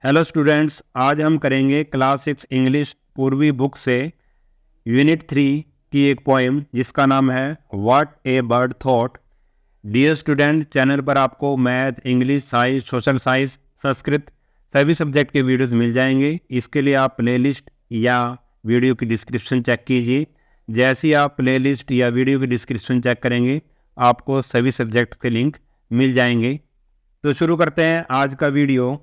Hello students, आज हम करेंगे क्लास 6 इंग्लिश पूर्वी बुक से यूनिट 3 की एक पोएम जिसका नाम है what a bird thought. Dear student, channel पर आपको math, English, science, social science, Sanskrit सभी सब्जेक्ट के वीडियोस मिल जाएंगे। इसके लिए आप प्लेलिस्ट या वीडियो की डिस्क्रिप्शन चेक कीजिए। जैसे ही आप प्लेलिस्ट या वीडियो की डिस्क्रिप्शन चेक करेंगे आपको सभी सब्जेक्ट के लिंक मिल जाएंगे। तो शुरू करते हैं आज का video.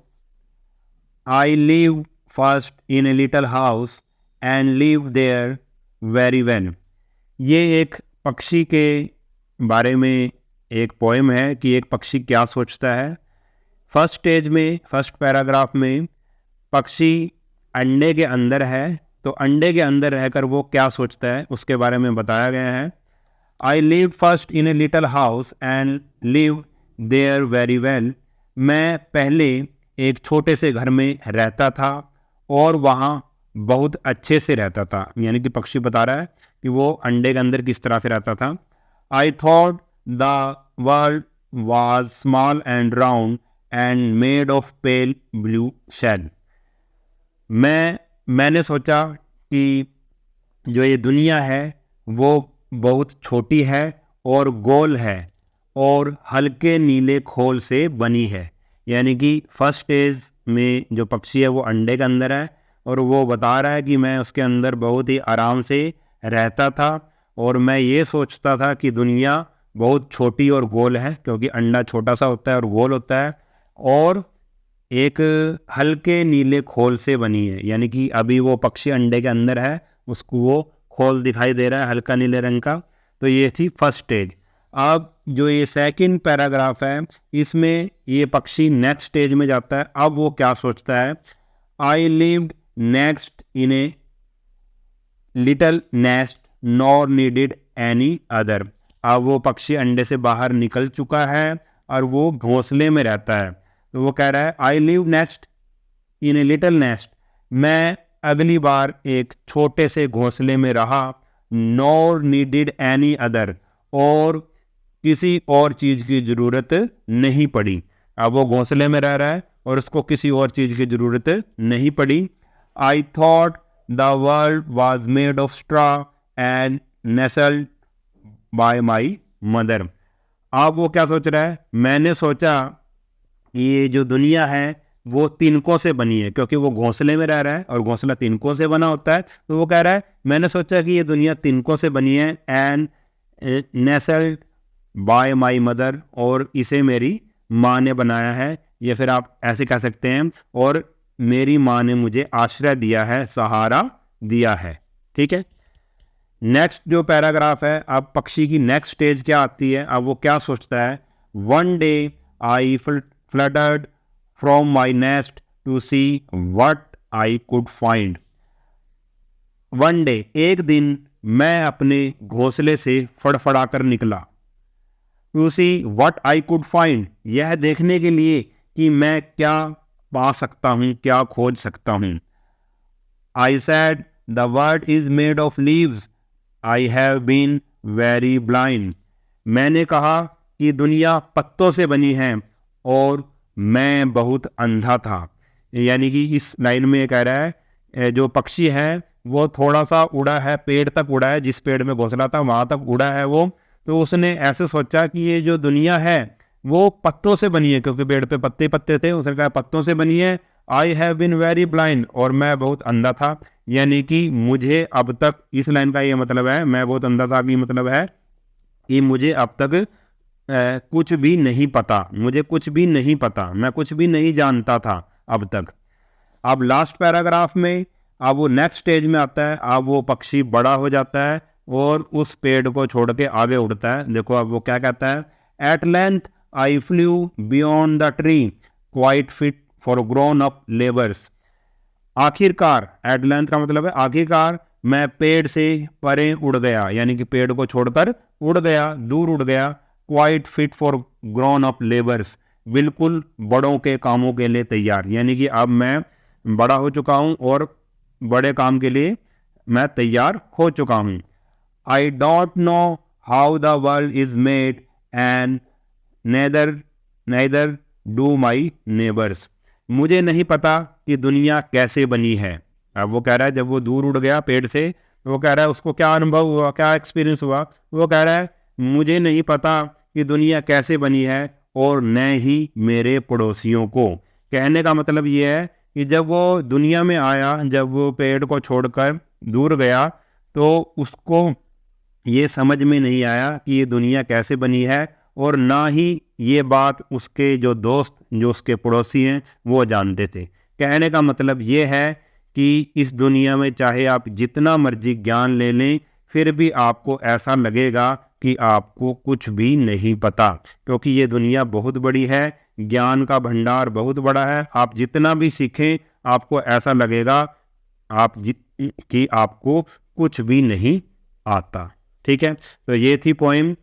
I lived first in a little house and lived there very well। ये एक पक्षी के बारे में एक पोएम है कि एक पक्षी क्या सोचता है। फर्स्ट स्टेज में, फर्स्ट पैराग्राफ में पक्षी अंडे के अंदर है, तो अंडे के अंदर रहकर वो क्या सोचता है उसके बारे में बताया गया है। I lived first in a little house and lived there very well। मैं पहले एक छोटे से घर में रहता था और वहाँ बहुत अच्छे से रहता था। यानी कि पक्षी बता रहा है कि वो अंडे के अंदर किस तरह से रहता था। I thought the world was small and round and made of pale blue shell. मैंने सोचा कि जो ये दुनिया है वो बहुत छोटी है और गोल है और हल्के नीले खोल से बनी है। यानी कि फर्स्ट स्टेज में जो पक्षी है वो अंडे के अंदर है और वो बता रहा है कि मैं उसके अंदर बहुत ही आराम से रहता था और मैं ये सोचता था कि दुनिया बहुत छोटी और गोल है, क्योंकि अंडा छोटा सा होता है और गोल होता है, और एक हल्के नीले खोल से बनी है। यानी कि अभी वो पक्षी अंडे के अंदर है, उसको वो खोल दिखाई दे रहा है हल्का नीले रंग का। तो ये थी फर्स्ट स्टेज। अब जो ये सेकंड पैराग्राफ है इसमें ये पक्षी नेक्स्ट स्टेज में जाता है। अब वो क्या सोचता है। I lived next in a little nest nor needed any other. अब वो पक्षी अंडे से बाहर निकल चुका है और वो घोंसले में रहता है। तो वो कह रहा है I live next in a little nest. मैं अगली बार एक छोटे से घोंसले में रहा। नॉर नीडेड एनी अदर, और किसी और चीज़ की ज़रूरत नहीं पड़ी। अब वो घोंसले में रह रहा है और उसको किसी और चीज़ की ज़रूरत नहीं पड़ी। I thought the world was made of straw and nestled by my mother. अब वो क्या सोच रहा है। मैंने सोचा कि ये जो दुनिया है वो तिनकों से बनी है, क्योंकि वो घोंसले में रह रहा है और घोंसला तिनकों से बना होता है। तो वो कह रहा है मैंने सोचा कि ये दुनिया तिनकों से बनी है। And nestled by my mother, और इसे मेरी माँ ने बनाया है, या फिर आप ऐसे कह सकते हैं और मेरी माँ ने मुझे आश्रय दिया है, सहारा दिया है। ठीक है। नेक्स्ट जो पैराग्राफ है, अब पक्षी की नेक्स्ट स्टेज क्या आती है। अब वो क्या सोचता है। One day I fluttered from my nest to see what I could find. One day, एक दिन मैं अपने घोंसले से फड़फड़ा कर निकला। To see what I could find, यह देखने के लिए कि मैं क्या पा सकता हूँ, क्या खोज सकता हूँ। I said the world is made of leaves, I have been very blind. मैंने कहा कि दुनिया पत्तों से बनी है और मैं बहुत अंधा था। यानी कि इस लाइन में ये कह रहा है जो पक्षी है वो थोड़ा सा उड़ा है, पेड़ तक उड़ा है, जिस पेड़ में घोंसला था वहाँ तक उड़ा है वो। तो उसने ऐसे सोचा कि ये जो दुनिया है वो पत्तों से बनी है, क्योंकि पेड़ पे पत्ते पत्ते थे। उसने कहा पत्तों से बनी है। I have been very blind, और मैं बहुत अंधा था। यानी कि मुझे अब तक, इस लाइन का ये मतलब है, मैं बहुत अंधा था की मतलब है कि मुझे अब तक कुछ भी नहीं पता, मुझे कुछ भी नहीं पता, मैं कुछ भी नहीं जानता था अब तक। अब लास्ट पैराग्राफ में अब वो नेक्स्ट स्टेज में आता है। अब वो पक्षी बड़ा हो जाता है और उस पेड़ को छोड़ के आगे उड़ता है। देखो अब वो क्या कहता है। At length I flew beyond the tree quite fit for grown up labours. आखिरकार, एट लेंथ का मतलब है आखिरकार, मैं पेड़ से परे उड़ गया, यानी कि पेड़ को छोड़कर उड़ गया, दूर उड़ गया। Quite fit for grown up labours, बिल्कुल बड़ों के कामों के लिए तैयार। यानी कि अब मैं बड़ा हो चुका हूँ और बड़े काम के लिए मैं तैयार हो चुका हूँ। I don't know how the world is made and neither do my neighbours. मुझे नहीं पता कि दुनिया कैसे बनी है। अब वो कह रहा है जब वो दूर उड़ गया पेड़ से, तो वो कह रहा है उसको क्या अनुभव हुआ, क्या एक्सपीरियंस हुआ। वो कह रहा है मुझे नहीं पता कि दुनिया कैसे बनी है और न ही मेरे पड़ोसियों को। कहने का मतलब ये है कि जब वो दुनिया में आया, जब वो पेड़ को छोड़कर दूर गया, तो उसको ये समझ में नहीं आया कि ये दुनिया कैसे बनी है, और ना ही ये बात उसके जो दोस्त, जो उसके पड़ोसी हैं, वो जानते थे। कहने का मतलब ये है कि इस दुनिया में चाहे आप जितना मर्जी ज्ञान ले लें, फिर भी आपको ऐसा लगेगा कि आपको कुछ भी नहीं पता, क्योंकि ये दुनिया बहुत बड़ी है, ज्ञान का भंडार बहुत बड़ा है। आप जितना भी सीखें, आपको ऐसा लगेगा कि आपको कुछ भी नहीं आता। ठीक है, तो ये थी पोएम।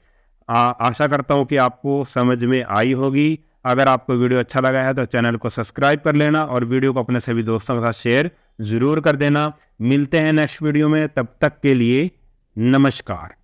आशा करता हूँ कि आपको समझ में आई होगी। अगर आपको वीडियो अच्छा लगा है तो चैनल को सब्सक्राइब कर लेना और वीडियो को अपने सभी दोस्तों के साथ शेयर ज़रूर कर देना। मिलते हैं नेक्स्ट वीडियो में, तब तक के लिए नमस्कार।